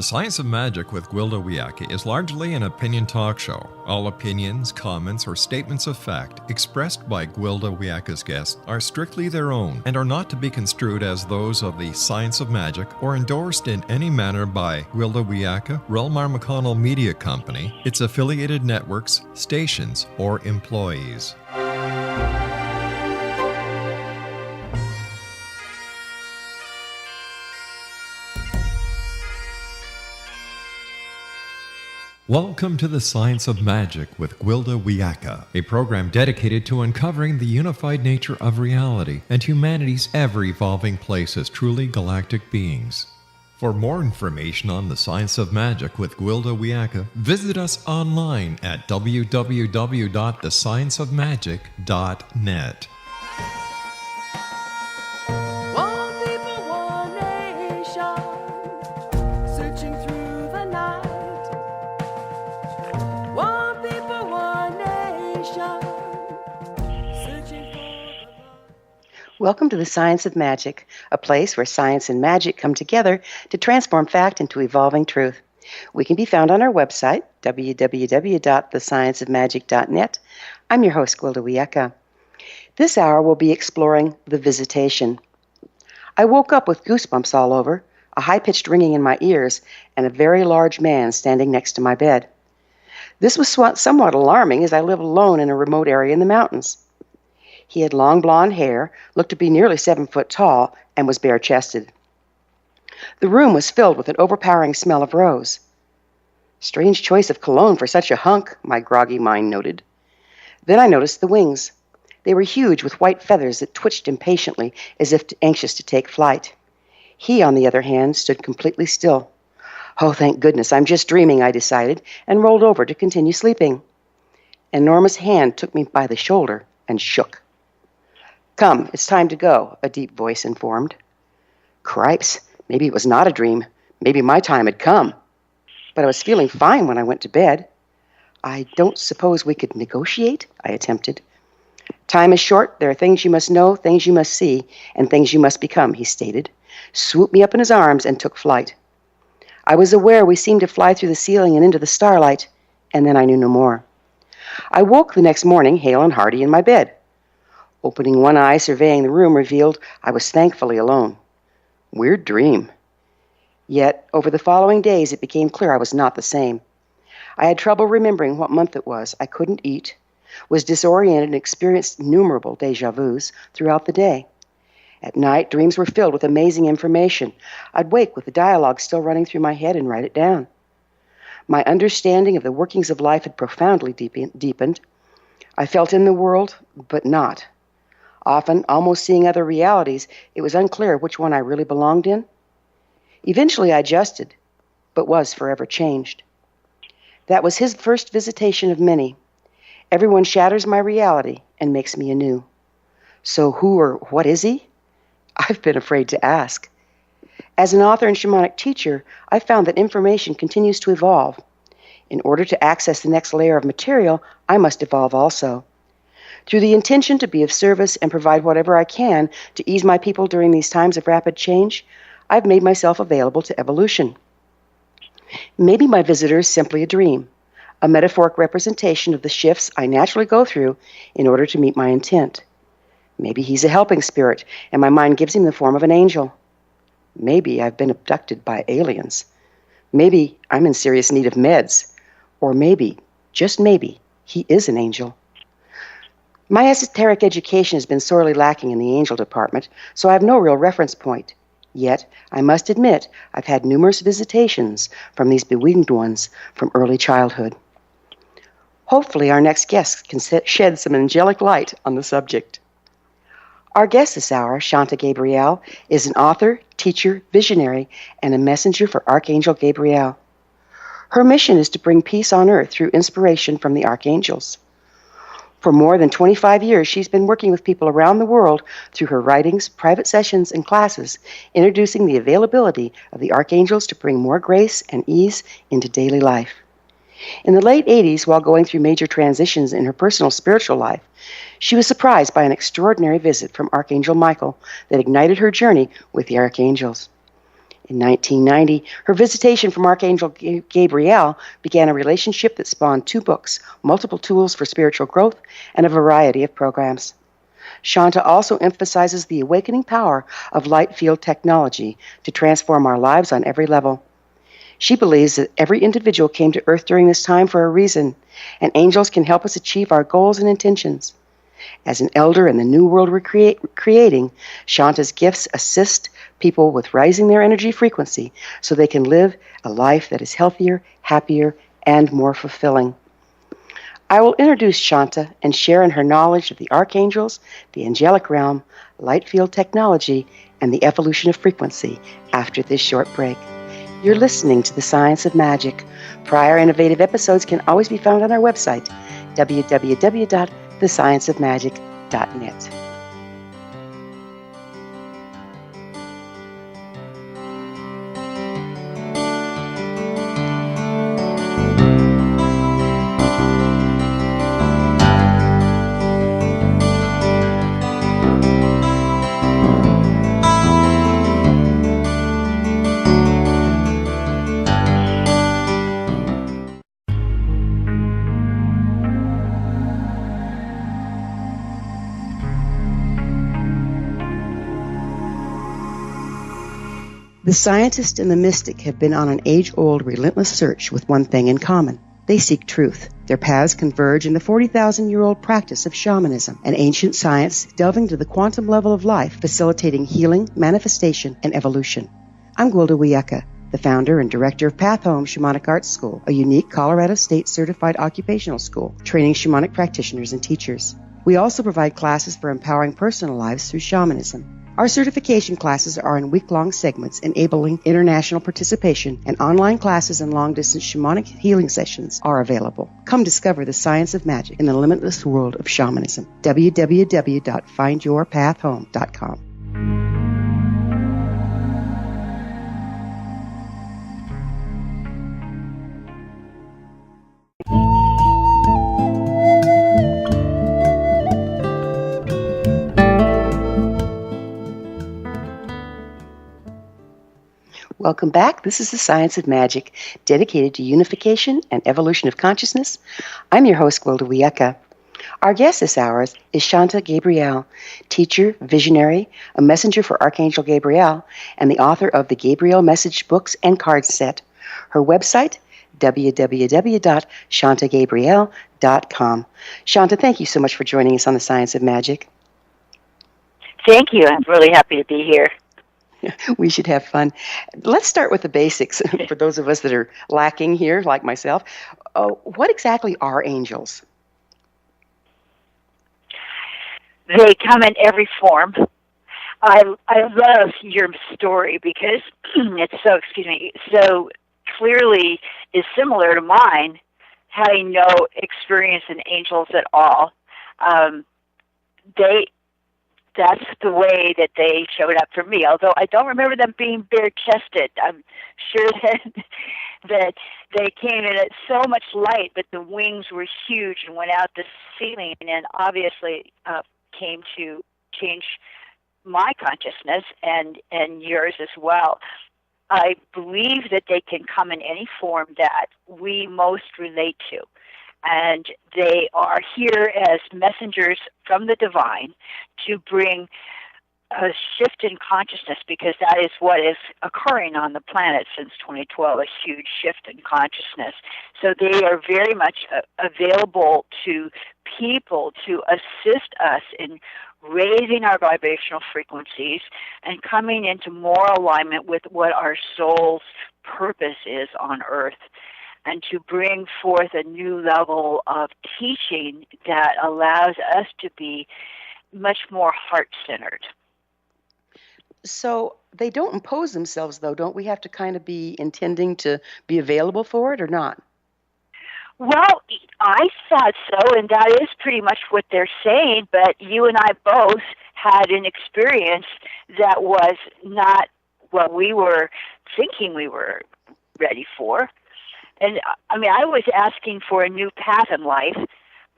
Science of Magic with Gwilda Wiyaka is largely an opinion talk show. All opinions, comments, or statements of fact expressed by Gwilda Wiyaka's guests are strictly their own and are not to be construed as those of the Science of Magic or endorsed in any manner by Gwilda Wiyaka, Relmar McConnell Media Company, its affiliated networks, stations, or employees. Welcome to the Science of Magic with Gwilda Wiyaka, a program dedicated to uncovering the unified nature of reality and humanity's ever-evolving place as truly galactic beings. For more information on the Science of Magic with Gwilda Wiyaka, visit us online at www.thescienceofmagic.net. Welcome to the Science of Magic, a place where science and magic come together to transform fact into evolving truth. We can be found on our website, www.thescienceofmagic.net. I'm your host, Gwilda Wiyaka. This hour we'll be exploring the visitation. I woke up with goosebumps all over, a high-pitched ringing in my ears, and a very large man standing next to my bed. This was somewhat alarming as I live alone in a remote area in the mountains. He had long blonde hair, looked to be nearly 7 foot tall, and was bare-chested. The room was filled with an overpowering smell of rose. Strange choice of cologne for such a hunk, my groggy mind noted. Then I noticed the wings. They were huge with white feathers that twitched impatiently as if anxious to take flight. He, on the other hand, stood completely still. Oh, thank goodness, I'm just dreaming, I decided, and rolled over to continue sleeping. An enormous hand took me by the shoulder and shook. "Come, it's time to go," a deep voice informed. Cripes, maybe it was not a dream. Maybe my time had come. But I was feeling fine when I went to bed. "I don't suppose we could negotiate?" I attempted. "Time is short. There are things you must know, things you must see, and things you must become," he stated, swooped me up in his arms, and took flight. I was aware we seemed to fly through the ceiling and into the starlight, and then I knew no more. I woke the next morning, hale and hearty, in my bed. Opening one eye, surveying the room, revealed I was thankfully alone. Weird dream. Yet, over the following days, it became clear I was not the same. I had trouble remembering what month it was. I couldn't eat, was disoriented, and experienced innumerable déjà vus throughout the day. At night, dreams were filled with amazing information. I'd wake with the dialogue still running through my head and write it down. My understanding of the workings of life had profoundly deepened. I felt in the world, but not. Often, almost seeing other realities, it was unclear which one I really belonged in. Eventually, I adjusted, but was forever changed. That was his first visitation of many. Everyone shatters my reality and makes me anew. So who or what is he? I've been afraid to ask. As an author and shamanic teacher, I found that information continues to evolve. In order to access the next layer of material, I must evolve also. Through the intention to be of service and provide whatever I can to ease my people during these times of rapid change, I've made myself available to evolution. Maybe my visitor is simply a dream, a metaphoric representation of the shifts I naturally go through in order to meet my intent. Maybe he's a helping spirit, and my mind gives him the form of an angel. Maybe I've been abducted by aliens. Maybe I'm in serious need of meds. Or maybe, just maybe, he is an angel. My esoteric education has been sorely lacking in the angel department, so I have no real reference point. Yet, I must admit, I've had numerous visitations from these bewinged ones from early childhood. Hopefully, our next guest can shed some angelic light on the subject. Our guest this hour, Shanta Gabriel, is an author, teacher, visionary, and a messenger for Archangel Gabriel. Her mission is to bring peace on earth through inspiration from the Archangels. For more than 25 years, she's been working with people around the world through her writings, private sessions, and classes, introducing the availability of the Archangels to bring more grace and ease into daily life. In the late 80s, while going through major transitions in her personal spiritual life, she was surprised by an extraordinary visit from Archangel Michael that ignited her journey with the Archangels. In 1990, her visitation from Archangel Gabriel began a relationship that spawned 2 books, multiple tools for spiritual growth, and a variety of programs. Shanta also emphasizes the awakening power of light field technology to transform our lives on every level. She believes that every individual came to Earth during this time for a reason, and angels can help us achieve our goals and intentions. As an elder in the new world we're creating, Shanta's gifts assist people with raising their energy frequency so they can live a life that is healthier, happier, and more fulfilling. I will introduce Shanta and share in her knowledge of the archangels, the angelic realm, light field technology, and the evolution of frequency after this short break. You're listening to The Science of Magic. Prior innovative episodes can always be found on our website, www.thescienceofmagic.net. The scientist and the mystic have been on an age-old, relentless search with one thing in common. They seek truth. Their paths converge in the 40,000-year-old practice of shamanism, an ancient science delving to the quantum level of life, facilitating healing, manifestation, and evolution. I'm Gwilda Wiyaka, the founder and director of Path Home Shamanic Arts School, a unique Colorado State-certified occupational school training shamanic practitioners and teachers. We also provide classes for empowering personal lives through shamanism. Our certification classes are in week-long segments enabling international participation, and online classes and long-distance shamanic healing sessions are available. Come discover the science of magic in the limitless world of shamanism. www.findyourpathhome.com. Welcome back. This is The Science of Magic, dedicated to unification and evolution of consciousness. I'm your host, Gwilda Wiyaka. Our guest this hour is Shanta Gabriel, teacher, visionary, a messenger for Archangel Gabriel, and the author of the Gabriel Message books and card set. Her website, www.shantagabriel.com. Shanta, thank you so much for joining us on The Science of Magic. Thank you. I'm really happy to be here. We should have fun. Let's start with the basics for those of us that are lacking here, like myself. What exactly are angels? They come in every form. I love your story because it's so clearly is similar to mine, having no experience in angels at all. That's the way that they showed up for me, although I don't remember them being bare-chested. I'm sure that they came in at so much light, but the wings were huge and went out the ceiling, and obviously came to change my consciousness and yours as well. I believe that they can come in any form that we most relate to. And they are here as messengers from the divine to bring a shift in consciousness, because that is what is occurring on the planet since 2012, a huge shift in consciousness. So they are very much available to people to assist us in raising our vibrational frequencies and coming into more alignment with what our soul's purpose is on Earth, and to bring forth a new level of teaching that allows us to be much more heart-centered. So they don't impose themselves, though. Don't we have to kind of be intending to be available for it or not? Well, I thought so, and that is pretty much what they're saying, but you and I both had an experience that was not what we were thinking we were ready for. And I mean, I was asking for a new path in life,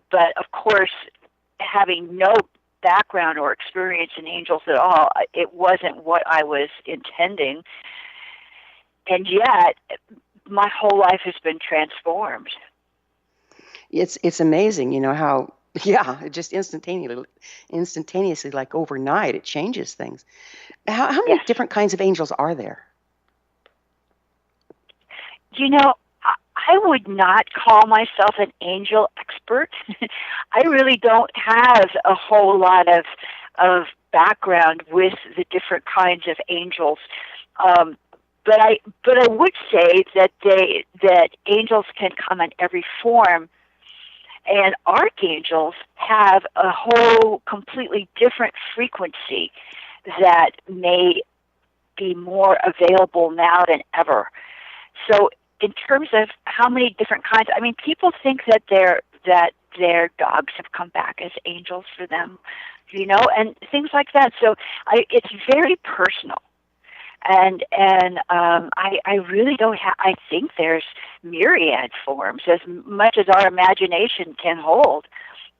but of course, having no background or experience in angels at all, it wasn't what I was intending. and yet my whole life has been transformed. It's amazing, how it just instantaneously, like overnight, it changes things. How many Yes. different kinds of angels are there? I would not call myself an angel expert. I really don't have a whole lot of background with the different kinds of angels. But I would say that angels can come in every form, and archangels have a whole completely different frequency that may be more available now than ever. So in terms of how many different kinds, I mean, people think that their dogs have come back as angels for them, and things like that. So it's very personal. And I really don't have. I think there's myriad forms, as much as our imagination can hold.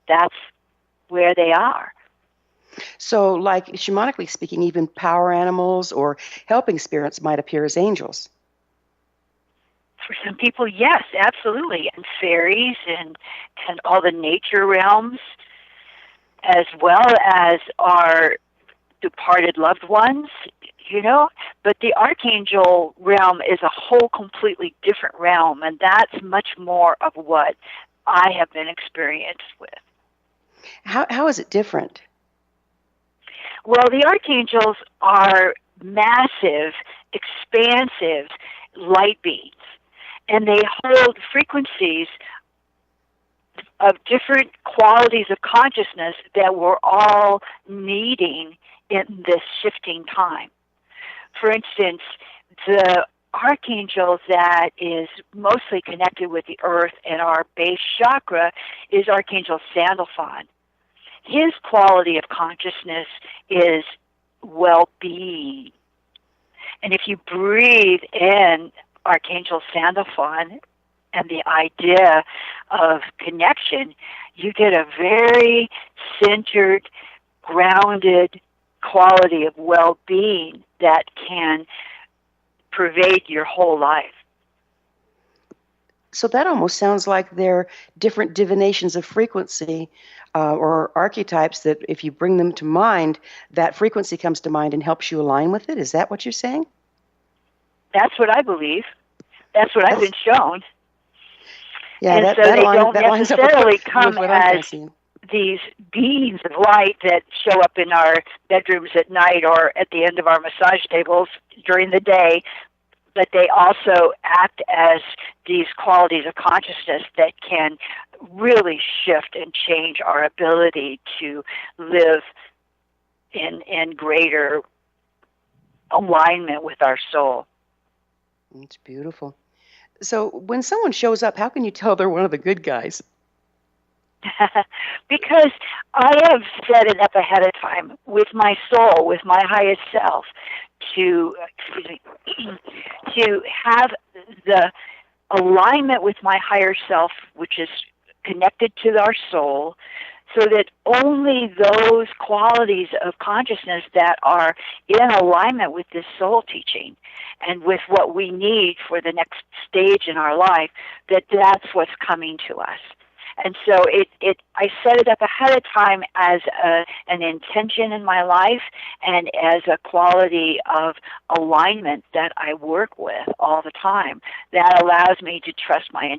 That's where they are. So, like shamanically speaking, even power animals or helping spirits might appear as angels. For some people, yes, absolutely, and fairies and all the nature realms, as well as our departed loved ones. But the archangel realm is a whole completely different realm, and that's much more of what I have been experienced with. How is it different? Well, the archangels are massive, expansive light beings, and they hold frequencies of different qualities of consciousness that we're all needing in this shifting time. For instance, the archangel that is mostly connected with the earth and our base chakra is Archangel Sandalphon. His quality of consciousness is well-being. And if you breathe in Archangel Sandalphon and the idea of connection, you get a very centered, grounded quality of well-being that can pervade your whole life. So that almost sounds like they're different divinations of frequency or archetypes that if you bring them to mind, that frequency comes to mind and helps you align with it. Is that what you're saying? That's what I believe. That's what I've been shown. Yeah, and so they don't necessarily come as these beings of light that show up in our bedrooms at night or at the end of our massage tables during the day, but they also act as these qualities of consciousness that can really shift and change our ability to live in greater alignment with our soul. It's beautiful. So when someone shows up, how can you tell they're one of the good guys? Because I have set it up ahead of time with my soul, with my highest self, to have the alignment with my higher self, which is connected to our soul, so that only those qualities of consciousness that are in alignment with this soul teaching and with what we need for the next stage in our life, that's what's coming to us. And so I set it up ahead of time as an intention in my life and as a quality of alignment that I work with all the time that allows me to trust my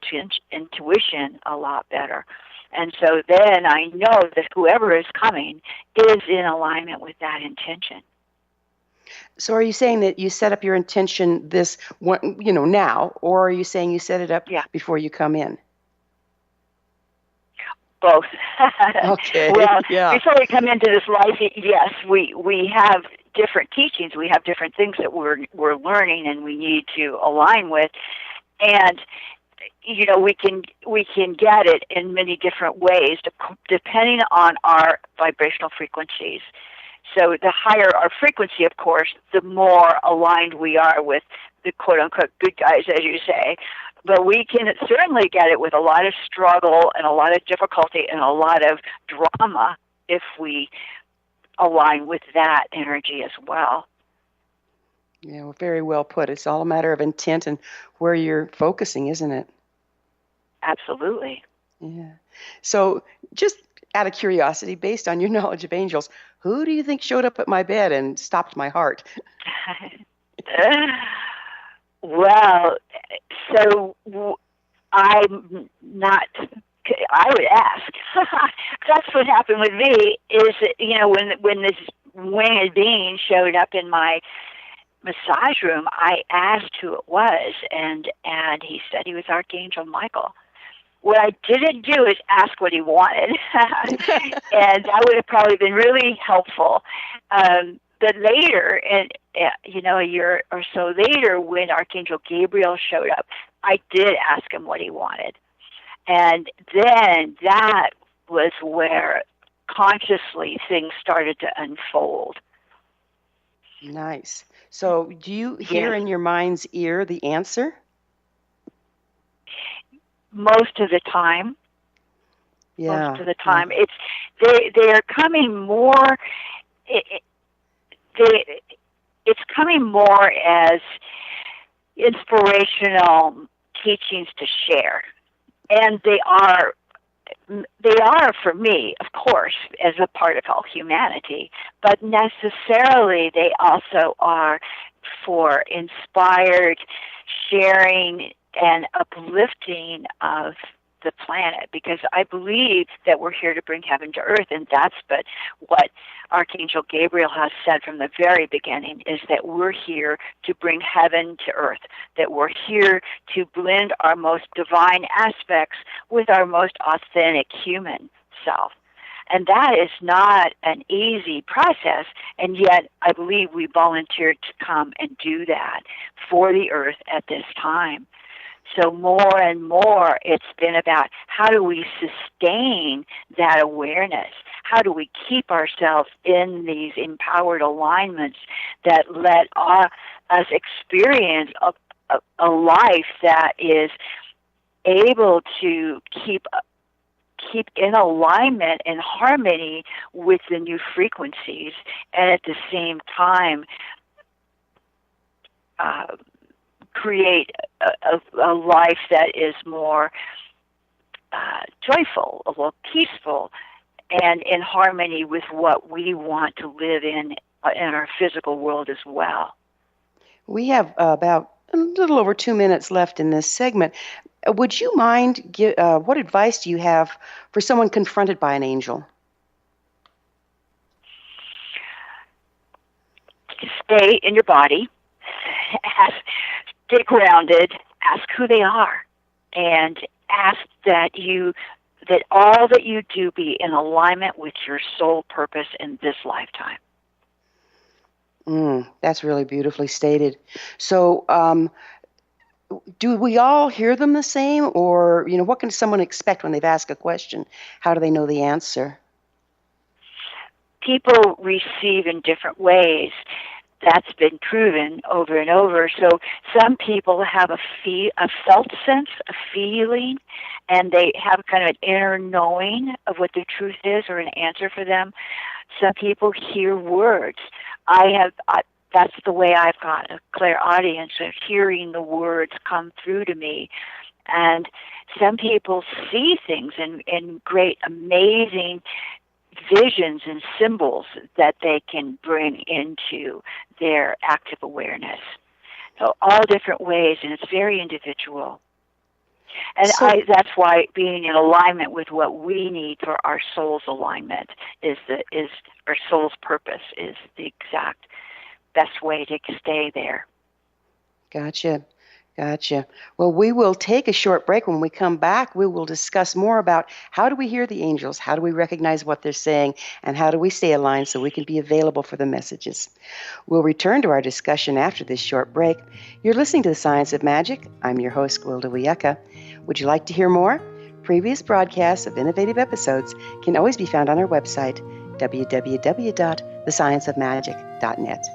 intuition a lot better. And so then I know that whoever is coming is in alignment with that intention. So are you saying that you set up your intention now, or are you saying you set it up before you come in? Both. Okay. Well, yeah. Before we come into this life, yes, we have different teachings. We have different things that we're learning and we need to align with. And we can get it in many different ways depending on our vibrational frequencies. So the higher our frequency, of course, the more aligned we are with the quote-unquote good guys, as you say. But we can certainly get it with a lot of struggle and a lot of difficulty and a lot of drama if we align with that energy as well. Yeah, well, very well put. It's all a matter of intent and where you're focusing, isn't it? Absolutely. Yeah. So, just out of curiosity, based on your knowledge of angels, who do you think showed up at my bed and stopped my heart? Well, so I'm not. I would ask. That's what happened with me. Is when this winged being showed up in my massage room, I asked who it was, and he said he was Archangel Michael. What I didn't do is ask what he wanted, and that would have probably been really helpful. But later, and a year or so later, when Archangel Gabriel showed up, I did ask him what he wanted, and then that was where consciously things started to unfold. Nice. So, do you hear in your mind's ear the answer? Most of the time. Yeah. Most of the time, it's they are coming more. It's coming more as inspirational teachings to share, and they are for me, of course, as a part of all humanity, but necessarily they also are for inspired sharing and uplifting of the planet, because I believe that we're here to bring heaven to earth, and that's what Archangel Gabriel has said from the very beginning, is that we're here to bring heaven to earth, that we're here to blend our most divine aspects with our most authentic human self. And that is not an easy process, and yet I believe we volunteered to come and do that for the earth at this time. So more and more, it's been about how do we sustain that awareness? How do we keep ourselves in these empowered alignments that let us experience a life that is able to keep in alignment and harmony with the new frequencies, and at the same time create a life that is more joyful, a little peaceful, and in harmony with what we want to live in our physical world as well. We have about a little over 2 minutes left in this segment. Would you mind, what advice do you have for someone confronted by an angel? Stay in your body. Stay grounded, ask who they are, and ask that all that you do be in alignment with your soul purpose in this lifetime. That's really beautifully stated. So, do we all hear them the same, or what can someone expect when they've asked a question? How do they know the answer? People receive in different ways. That's been proven over and over. So some people have a felt sense, a feeling, and they have kind of an inner knowing of what the truth is or an answer for them. Some people hear words. That's the way I've got a clairaudience of hearing the words come through to me. And some people see things in great, amazing visions and symbols that they can bring into their active awareness. So all different ways, and it's very individual. And that's why being in alignment with what we need for our soul's alignment is our soul's purpose is the exact best way to stay there. Gotcha. Well, we will take a short break. When we come back, we will discuss more about how do we hear the angels, how do we recognize what they're saying, and how do we stay aligned so we can be available for the messages. We'll return to our discussion after this short break. You're listening to The Science of Magic. I'm your host, Gwilda Wiyaka. Would you like to hear more? Previous broadcasts of innovative episodes can always be found on our website, www.thescienceofmagic.net.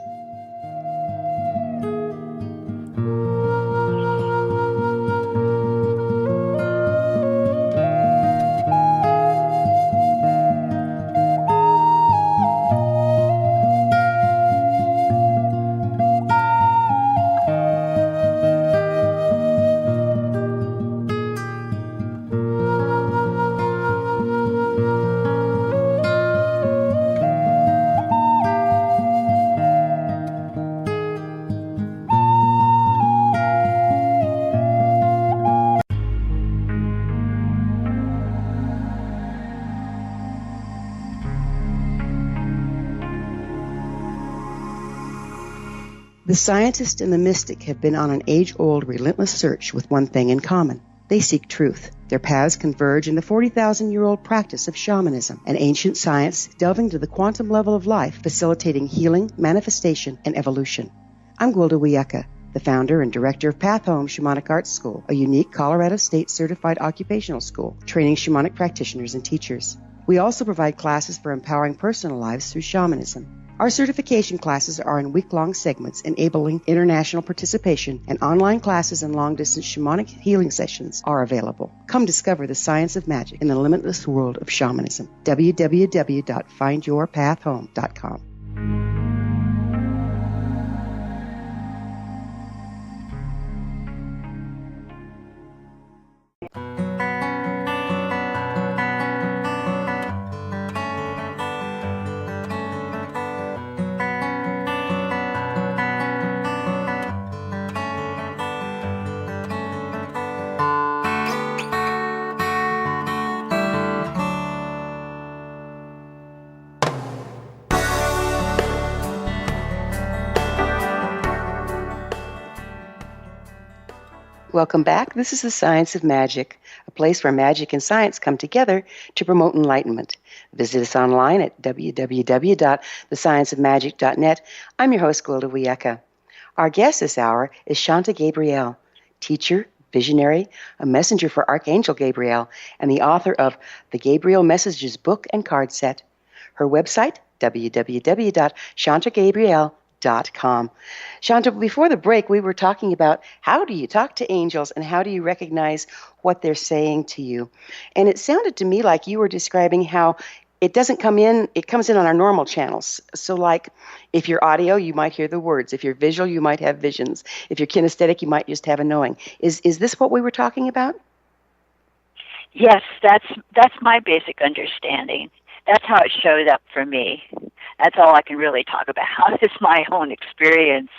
The scientist and the mystic have been on an age-old, relentless search with one thing in common. They seek truth. Their paths converge in the 40,000-year-old practice of shamanism, an ancient science delving to the quantum level of life, facilitating healing, manifestation, and evolution. I'm Gwilda Wiyaka, the founder and director of Path Home Shamanic Arts School, a unique Colorado State certified occupational school training shamanic practitioners and teachers. We also provide classes for empowering personal lives through shamanism. Our certification classes are in week-long segments enabling international participation, and online classes and long-distance shamanic healing sessions are available. Come discover the science of magic in the limitless world of shamanism. www.findyourpathhome.com. Welcome back. This is the Science of Magic, a place where magic and science come together to promote enlightenment. Visit us online at www.thescienceofmagic.net. I'm your host, Gwilda Wiyaka. Our guest this hour is Shanta Gabriel, teacher, visionary, a messenger for Archangel Gabriel, and the author of the Gabriel Messages book and card set. Her website, www.shantagabriel.com. Shanta, before the break, we were talking about how do you talk to angels and how do you recognize what they're saying to you. And it sounded to me like you were describing how it doesn't come in, it comes in on our normal channels. So like if you're audio, you might hear the words. If you're visual, you might have visions. If you're kinesthetic, you might just have a knowing. Is this what we were talking about? Yes, that's my basic understanding. That's how it showed up for me. That's all I can really talk about. It's my own experience.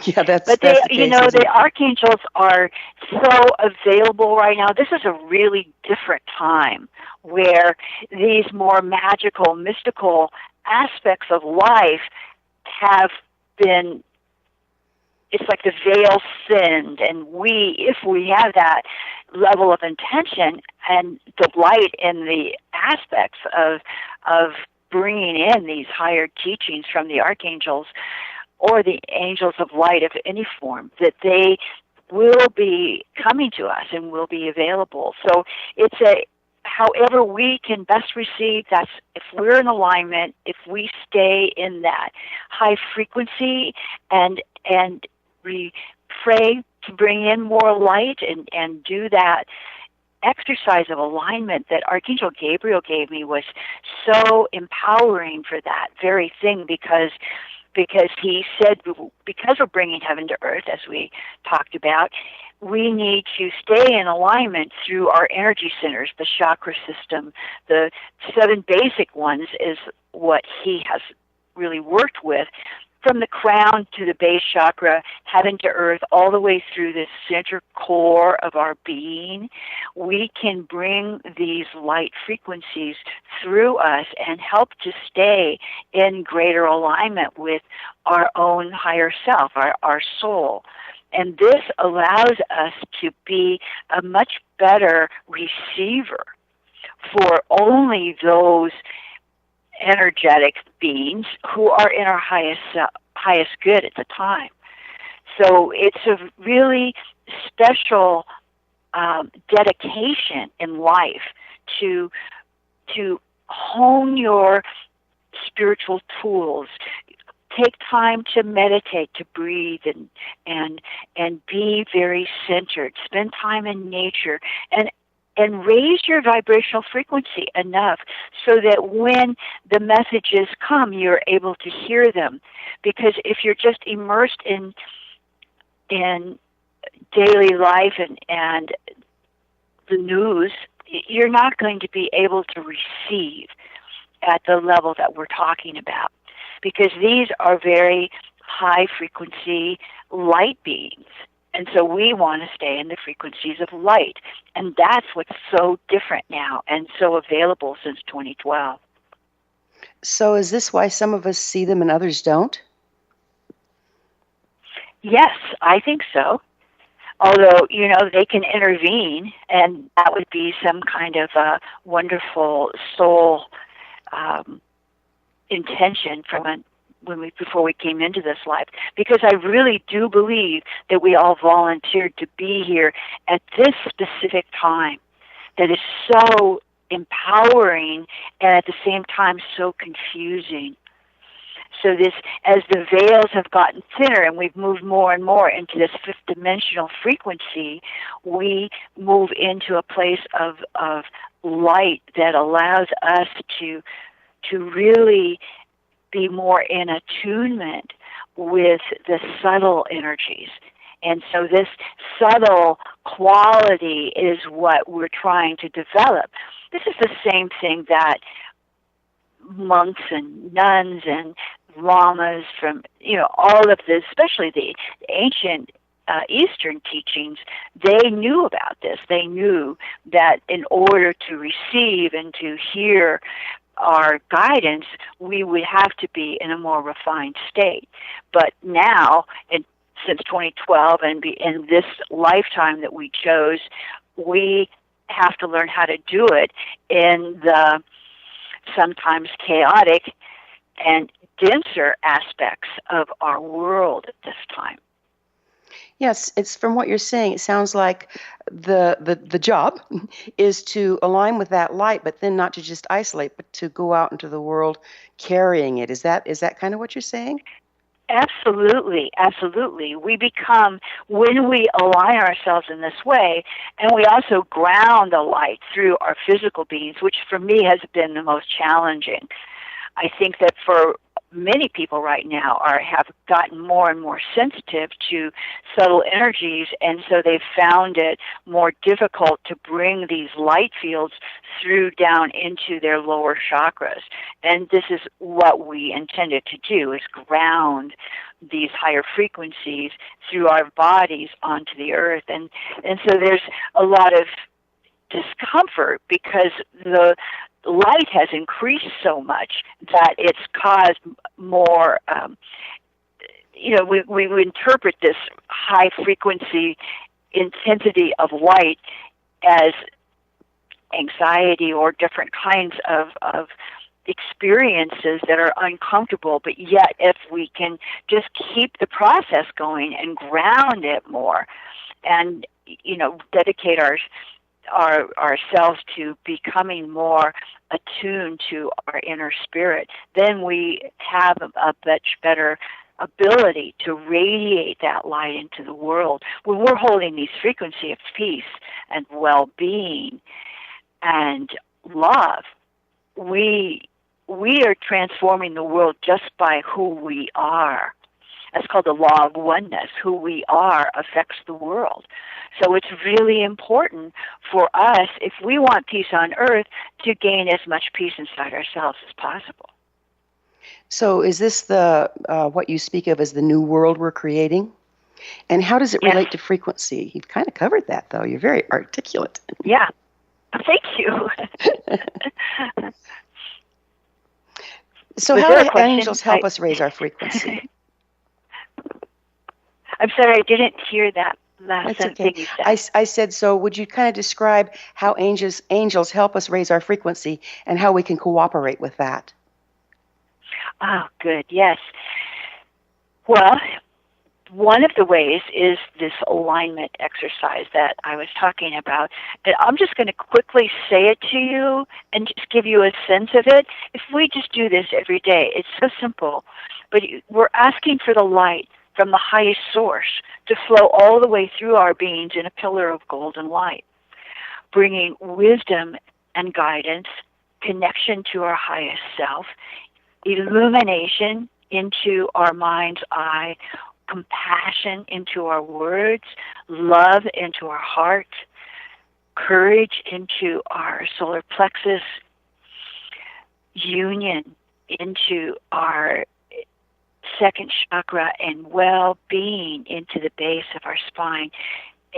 Yeah, that's but the case, the archangels are so available right now. This is a really different time where these more magical, mystical aspects of life have been, it's like the veil thinned, and if we have that level of intention and delight in the aspects of bringing in these higher teachings from the archangels or the angels of light of any form, that they will be coming to us and will be available. So it's however we can best receive, that's if we're in alignment, if we stay in that high frequency and we pray to bring in more light and do that exercise of alignment that Archangel Gabriel gave me was so empowering for that very thing because he said, because we're bringing heaven to earth, as we talked about, we need to stay in alignment through our energy centers, the chakra system. The 7 basic ones is what he has really worked with, from the crown to the base chakra, heaven to earth, all the way through the center core of our being. We can bring these light frequencies through us and help to stay in greater alignment with our own higher self, our soul. And this allows us to be a much better receiver for only those energetic beings who are in our highest good at the time. So it's a really special dedication in life to hone your spiritual tools. Take time to meditate, to breathe, and be very centered. Spend time in nature and raise your vibrational frequency enough so that when the messages come, you're able to hear them. Because if you're just immersed in daily life and the news, you're not going to be able to receive at the level that we're talking about. Because these are very high-frequency light beings. And so we want to stay in the frequencies of light. And that's what's so different now and so available since 2012. So is this why some of us see them and others don't? Yes, I think so. Although, they can intervene, and that would be some kind of a wonderful soul intention before we came into this life. Because I really do believe that we all volunteered to be here at this specific time that is so empowering and at the same time so confusing. So this, as the veils have gotten thinner and we've moved more and more into this fifth dimensional frequency, we move into a place of light that allows us to really be more in attunement with the subtle energies. And so this subtle quality is what we're trying to develop. This is the same thing that monks and nuns and lamas from, all of this, especially the ancient Eastern teachings, they knew about this. They knew that in order to receive and to hear our guidance, we would have to be in a more refined state. But now, since 2012 and in this lifetime that we chose, we have to learn how to do it in the sometimes chaotic and denser aspects of our world at this time. Yes, it's from what you're saying, it sounds like the job is to align with that light, but then not to just isolate, but to go out into the world carrying it. Is that kind of what you're saying? Absolutely, absolutely. We become, when we align ourselves in this way, and we also ground the light through our physical beings, which for me has been the most challenging. I think that for many people right now have gotten more and more sensitive to subtle energies, and so they've found it more difficult to bring these light fields through down into their lower chakras. And this is what we intended to do, is ground these higher frequencies through our bodies onto the earth. And so there's a lot of discomfort because the light has increased so much that it's caused more, we interpret this high frequency intensity of light as anxiety or different kinds of experiences that are uncomfortable, but yet if we can just keep the process going and ground it more and, dedicate ourselves to becoming more attuned to our inner spirit, then we have a much better ability to radiate that light into the world. When we're holding these frequencies of peace and well-being and love, we are transforming the world just by who we are. That's called the law of oneness. Who we are affects the world. So it's really important for us, if we want peace on earth, to gain as much peace inside ourselves as possible. So is this the what you speak of as the new world we're creating? And how does it relate to frequency? You've kind of covered that, though. You're very articulate. Yeah. Thank you. So how do angels help us raise our frequency? I'm sorry, I didn't hear that last thing you said. I said, so would you kind of describe how angels help us raise our frequency and how we can cooperate with that? Oh, good, yes. Well, one of the ways is this alignment exercise that I was talking about. And I'm just going to quickly say it to you and just give you a sense of it. If we just do this every day, it's so simple. But we're asking for the light from the highest source to flow all the way through our beings in a pillar of golden light, bringing wisdom and guidance, connection to our highest self, illumination into our mind's eye, compassion into our words, love into our heart, courage into our solar plexus, union into our second chakra, and well-being into the base of our spine,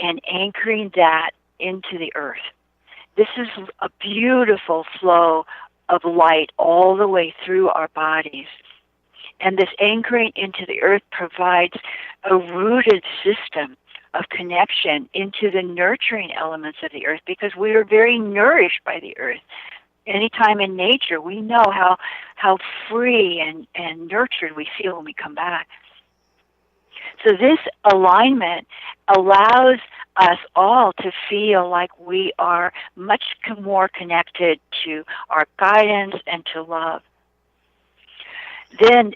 and anchoring that into the earth. This is a beautiful flow of light all the way through our bodies. And this anchoring into the earth provides a rooted system of connection into the nurturing elements of the earth, because we are very nourished by the earth. Anytime in nature, we know how free and nurtured we feel when we come back. So this alignment allows us all to feel like we are much more connected to our guidance and to love. Then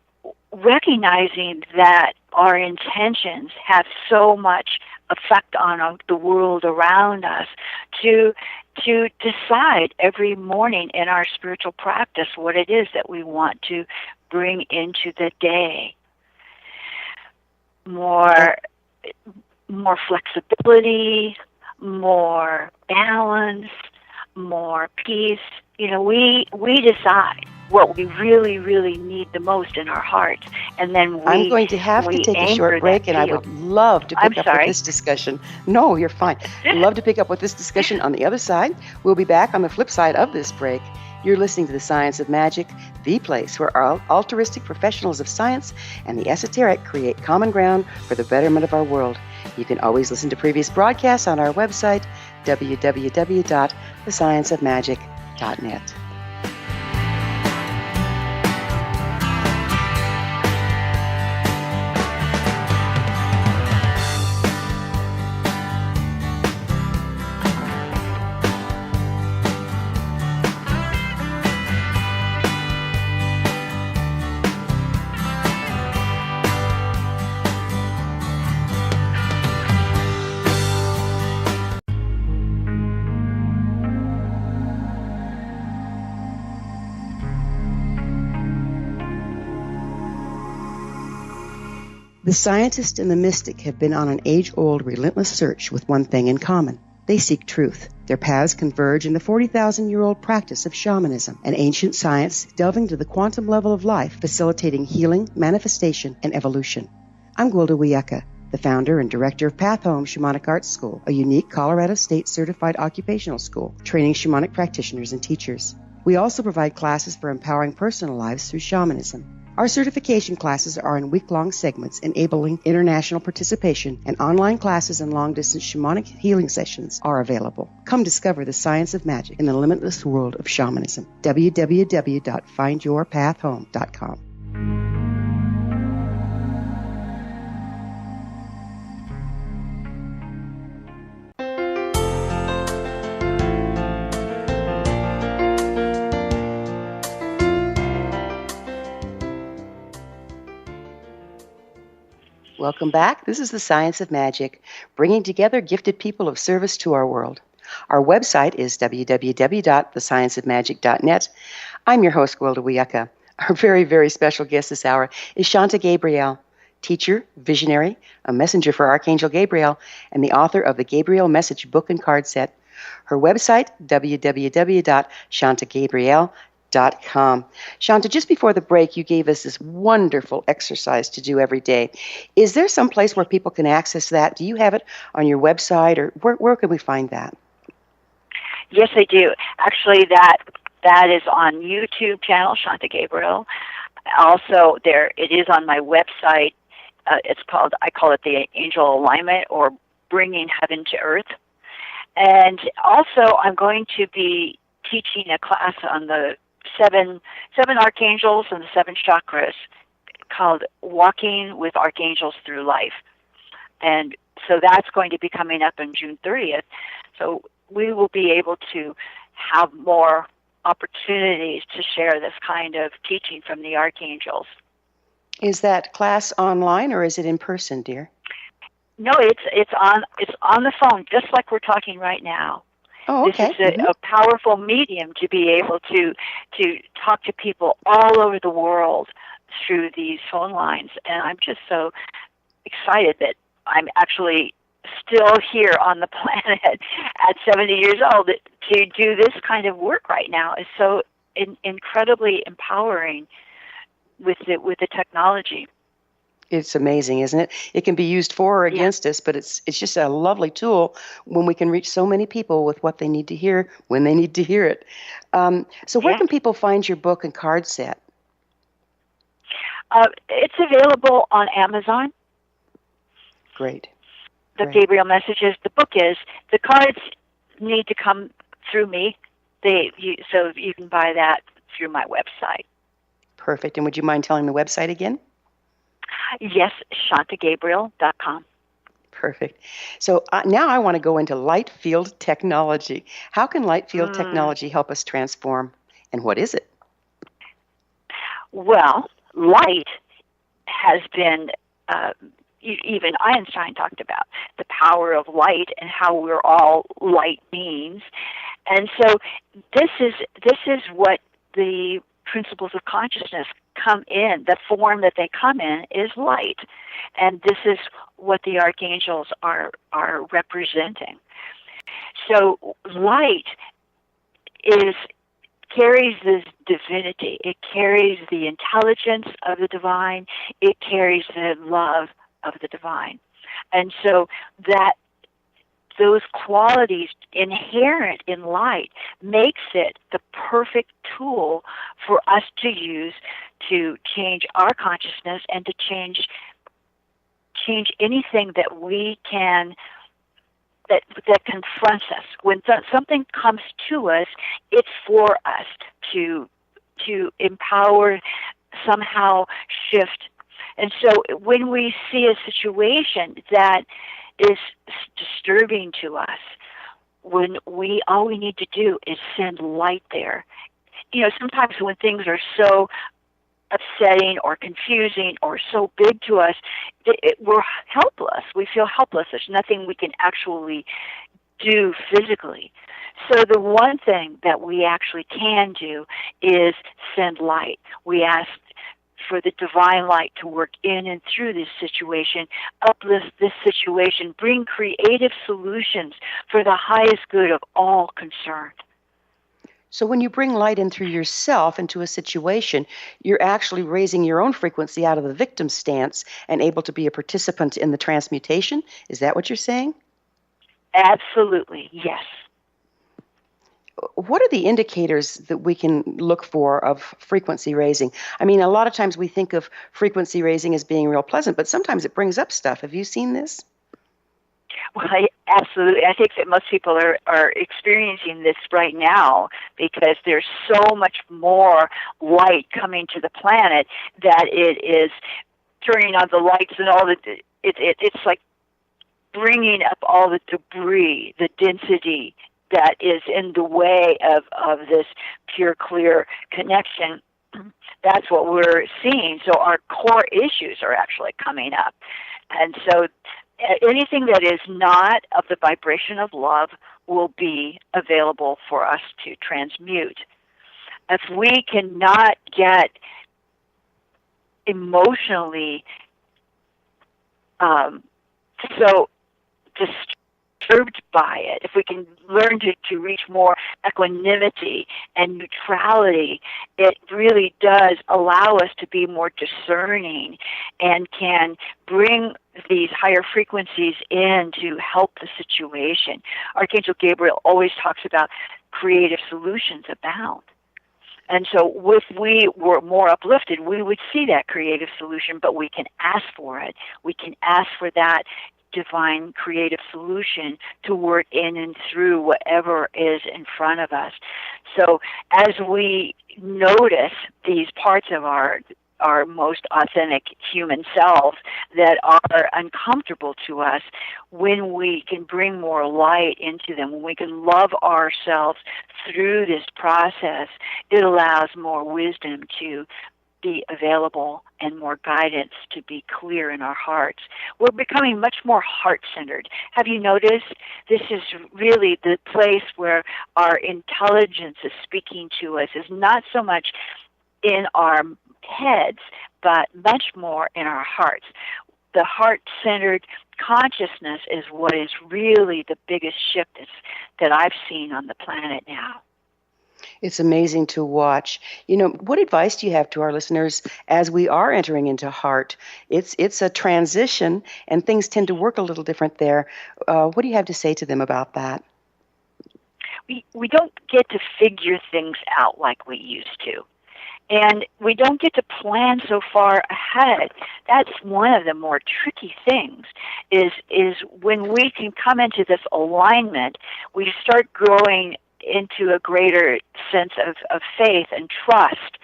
recognizing that our intentions have so much effect on the world around us, to decide every morning in our spiritual practice what it is that we want to bring into the day. More flexibility, more balance, more peace. We decide what we really, really need the most in our hearts, and then I'm going to have to take a short break, and I would love to pick up with this discussion. No, you're fine. Love to pick up with this discussion on the other side. We'll be back on the flip side of this break. You're listening to The Science of Magic, the place where altruistic professionals of science and the esoteric create common ground for the betterment of our world. You can always listen to previous broadcasts on our website, www.thescienceofmagic.net. The scientist and the mystic have been on an age-old, relentless search with one thing in common. They seek truth. Their paths converge in the 40,000-year-old practice of shamanism, an ancient science delving to the quantum level of life, facilitating healing, manifestation, and evolution. I'm Gwilda Wiyaka, the founder and director of Path Home Shamanic Arts School, a unique Colorado State certified occupational school, training shamanic practitioners and teachers. We also provide classes for empowering personal lives through shamanism. Our certification classes are in week-long segments enabling international participation, and online classes and long-distance shamanic healing sessions are available. Come discover the science of magic in the limitless world of shamanism. www.findyourpathhome.com. Welcome back. This is The Science of Magic, bringing together gifted people of service to our world. Our website is www.thescienceofmagic.net. I'm your host, Gwilda Wiyaka. Our very, very special guest this hour is Shanta Gabriel, teacher, visionary, a messenger for Archangel Gabriel, and the author of the Gabriel Message book and card set. Her website, www.shantagabriel.com. Shanta, just before the break, you gave us this wonderful exercise to do every day. Is there some place where people can access that? Do you have it on your website, or where can we find that? Yes, I do. Actually, that is on YouTube channel, Shanta Gabriel. Also, it is on my website. I call it the Angel Alignment, or Bringing Heaven to Earth. And also, I'm going to be teaching a class on the seven archangels and the seven chakras, called Walking with Archangels Through Life. And so that's going to be coming up on June 30th. So we will be able to have more opportunities to share this kind of teaching from the archangels. Is that class online, or is it in person, dear? No, it's on the phone, just like we're talking right now. Oh, okay. This is a powerful medium to be able to talk to people all over the world through these phone lines. And I'm just so excited that I'm actually still here on the planet at 70 years old. To do this kind of work right now is so incredibly empowering with the technology. It's amazing, isn't it? It can be used for or against us, but it's just a lovely tool when we can reach so many people with what they need to hear when they need to hear it. So where can people find your book and card set? It's available on Amazon. Great. The Great. Gabriel messages. The book is. The cards need to come through me. So you can buy that through my website. Perfect. And would you mind telling the website again? Yes, shantagabriel.com. Perfect. So now I want to go into light field technology. How can light field technology help us transform, and what is it? Well, light has been, even Einstein talked about the power of light and how we're all light beings. And so this is what the principles of consciousness come in. The form that they come in is light. And this is what the archangels are representing. So light carries this divinity. It carries the intelligence of the divine. It carries the love of the divine. And so those qualities inherent in light makes it the perfect tool for us to use to change our consciousness and to change anything that we can that confronts us. When something comes to us, it's for us to empower, somehow shift. And so when we see a situation that is disturbing to us, all we need to do is send light there. Sometimes when things are so upsetting or confusing or so big to us, we're helpless. We feel helpless. There's nothing we can actually do physically. So the one thing that we actually can do is send light. We ask for the divine light to work in and through this situation, uplift this situation, bring creative solutions for the highest good of all concerned. So when you bring light in through yourself into a situation, you're actually raising your own frequency out of the victim stance and able to be a participant in the transmutation? Is that what you're saying? Absolutely, yes. What are the indicators that we can look for of frequency raising? I mean, a lot of times we think of frequency raising as being real pleasant, but sometimes it brings up stuff. Have you seen this? Well, absolutely. I think that most people are experiencing this right now because there's so much more light coming to the planet that it is turning on the lights and all the. It's like bringing up all the debris, the density that is in the way of this pure, clear connection. That's what we're seeing. So our core issues are actually coming up. And so anything that is not of the vibration of love will be available for us to transmute. If we cannot get emotionally so disturbed by it, if we can learn to reach more equanimity and neutrality, it really does allow us to be more discerning and can bring these higher frequencies in to help the situation. Archangel Gabriel always talks about creative solutions abound. And so if we were more uplifted, we would see that creative solution, but we can ask for it. We can ask for that divine creative solution to work in and through whatever is in front of us. So as we notice these parts of our most authentic human selves that are uncomfortable to us, when we can bring more light into them, when we can love ourselves through this process, it allows more wisdom to be available and more guidance to be clear in our hearts. We're becoming much more heart-centered. Have you noticed? This is really the place where our intelligence is speaking to us, is not so much in our heads, but much more in our hearts. The heart-centered consciousness is what is really the biggest shift that I've seen on the planet now. It's amazing to watch. What advice do you have to our listeners as we are entering into heart? It's a transition, and things tend to work a little different there. What do you have to say to them about that? We don't get to figure things out like we used to. And we don't get to plan so far ahead. That's one of the more tricky things, is when we can come into this alignment, we start growing into a greater sense of faith and trust.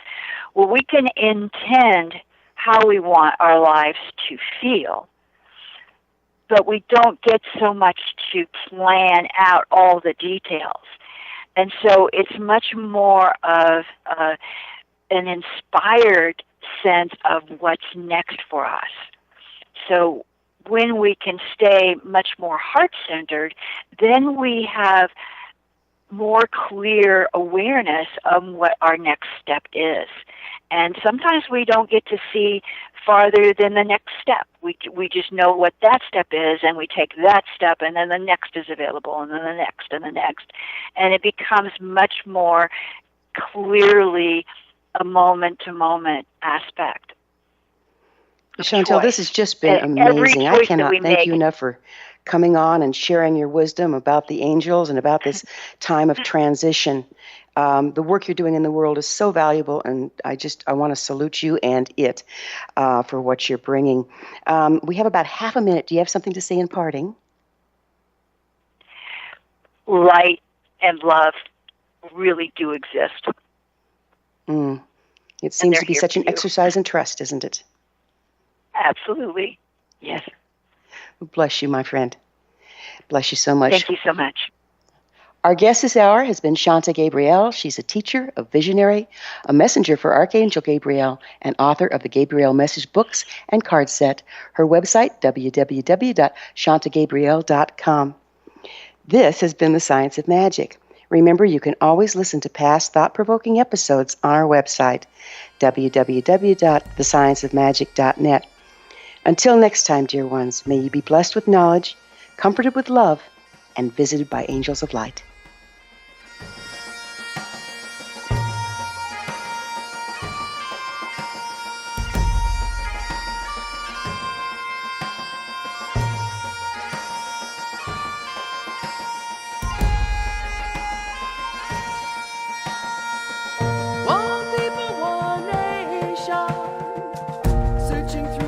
Well, we can intend how we want our lives to feel, but we don't get so much to plan out all the details. And so it's much more of an inspired sense of what's next for us. So when we can stay much more heart-centered, then we have more clear awareness of what our next step is. And sometimes we don't get to see farther than the next step. We just know what that step is, and we take that step, and then the next is available, and then the next, and the next. And it becomes much more clearly a moment-to-moment aspect. Chantel, this has just been amazing. I cannot thank you enough for coming on and sharing your wisdom about the angels and about this time of transition. The work you're doing in the world is so valuable, and I want to salute you and it for what you're bringing. We have about half a minute. Do you have something to say in parting? Light and love really do exist. It seems to be such an exercise in trust, isn't it? Absolutely. Yes. Bless you, my friend. Bless you so much. Thank you so much. Our guest this hour has been Shanta Gabriel. She's a teacher, a visionary, a messenger for Archangel Gabriel, and author of the Gabriel Message books and card set. Her website, www.shantagabriel.com. This has been The Science of Magic. Remember, you can always listen to past thought-provoking episodes on our website, www.thescienceofmagic.net. Until next time, dear ones, may you be blessed with knowledge, comforted with love, and visited by angels of light. One people, one nation, searching through